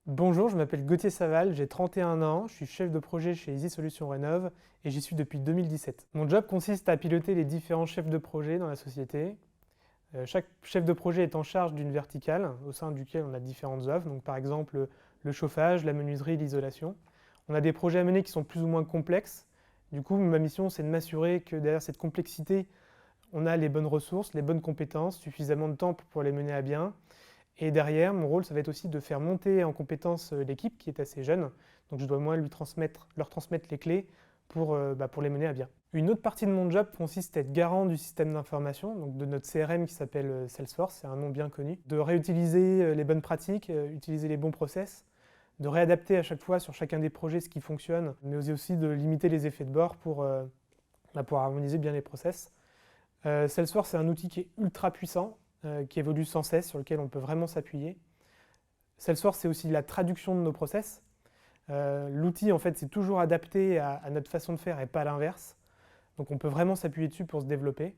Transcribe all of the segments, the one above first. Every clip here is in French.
Bonjour, je m'appelle Gauthier Saval, j'ai 31 ans, je suis chef de projet chez Easy Solutions Rénov et j'y suis depuis 2017. Mon job consiste à piloter les différents chefs de projet dans la société. Chaque chef de projet est en charge d'une verticale au sein duquel on a différentes offres, donc par exemple le chauffage, la menuiserie, l'isolation. On a des projets à mener qui sont plus ou moins complexes. Du coup, ma mission, c'est de m'assurer que derrière cette complexité, on a les bonnes ressources, les bonnes compétences, suffisamment de temps pour les mener à bien. Et derrière, mon rôle, ça va être aussi de faire monter en compétence l'équipe qui est assez jeune. Donc je dois moi leur transmettre les clés pour les mener à bien. Une autre partie de mon job consiste à être garant du système d'information, donc de notre CRM qui s'appelle Salesforce, c'est un nom bien connu, de réutiliser les bonnes pratiques, utiliser les bons process, de réadapter à chaque fois sur chacun des projets ce qui fonctionne, mais aussi de limiter les effets de bord pour harmoniser bien les process. Salesforce, c'est un outil qui est ultra puissant, qui évolue sans cesse, sur lequel on peut vraiment s'appuyer. Salesforce, c'est aussi la traduction de nos process. L'outil, en fait, c'est toujours adapté à notre façon de faire et pas l'inverse. Donc on peut vraiment s'appuyer dessus pour se développer.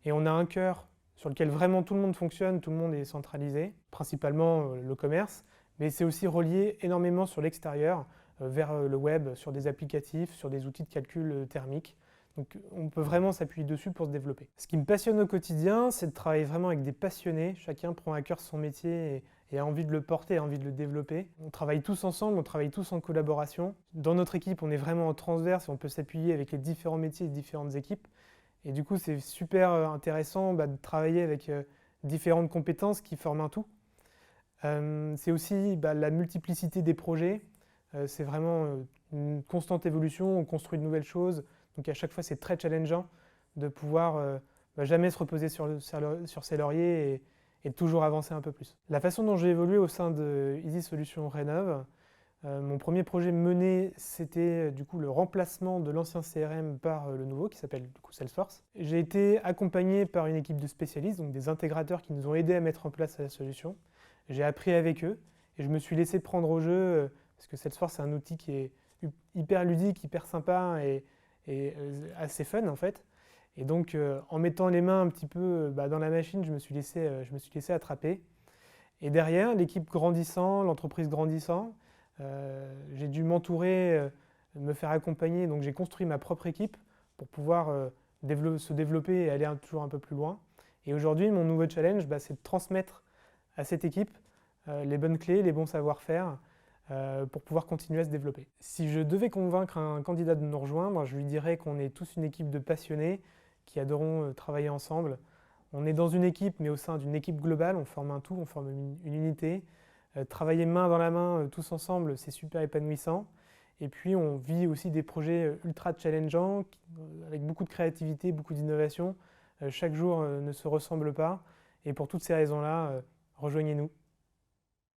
Et on a un cœur sur lequel vraiment tout le monde fonctionne, tout le monde est centralisé, principalement le commerce, mais c'est aussi relié énormément sur l'extérieur, vers le web, sur des applicatifs, sur des outils de calcul thermique. Donc on peut vraiment s'appuyer dessus pour se développer. Ce qui me passionne au quotidien, c'est de travailler vraiment avec des passionnés. Chacun prend à cœur son métier et a envie de le porter, a envie de le développer. On travaille tous ensemble, on travaille tous en collaboration. Dans notre équipe, on est vraiment en transverse et on peut s'appuyer avec les différents métiers et différentes équipes. Et du coup, c'est super intéressant de travailler avec différentes compétences qui forment un tout. C'est aussi la multiplicité des projets. C'est vraiment une constante évolution, on construit de nouvelles choses. Donc à chaque fois, c'est très challengeant de pouvoir jamais se reposer sur ses lauriers et toujours avancer un peu plus. La façon dont j'ai évolué au sein de Easy Solutions Rénov, mon premier projet mené, c'était du coup le remplacement de l'ancien CRM par le nouveau qui s'appelle du coup Salesforce. J'ai été accompagné par une équipe de spécialistes, donc des intégrateurs qui nous ont aidés à mettre en place la solution. J'ai appris avec eux et je me suis laissé prendre au jeu parce que Salesforce c'est un outil qui est hyper ludique, hyper sympa et assez fun en fait. Et donc en mettant les mains un petit peu dans la machine, je me suis laissé attraper. Et derrière, l'équipe grandissant, l'entreprise grandissant, j'ai dû m'entourer, me faire accompagner. Donc j'ai construit ma propre équipe pour pouvoir se développer et aller toujours un peu plus loin. Et aujourd'hui, mon nouveau challenge, c'est de transmettre à cette équipe les bonnes clés, les bons savoir-faire pour pouvoir continuer à se développer. Si je devais convaincre un candidat de nous rejoindre, je lui dirais qu'on est tous une équipe de passionnés qui adorons travailler ensemble. On est dans une équipe, mais au sein d'une équipe globale, on forme un tout, on forme une unité. Travailler main dans la main, tous ensemble, c'est super épanouissant. Et puis on vit aussi des projets ultra challengeants, avec beaucoup de créativité, beaucoup d'innovation. Chaque jour ne se ressemble pas. Et pour toutes ces raisons-là, rejoignez-nous.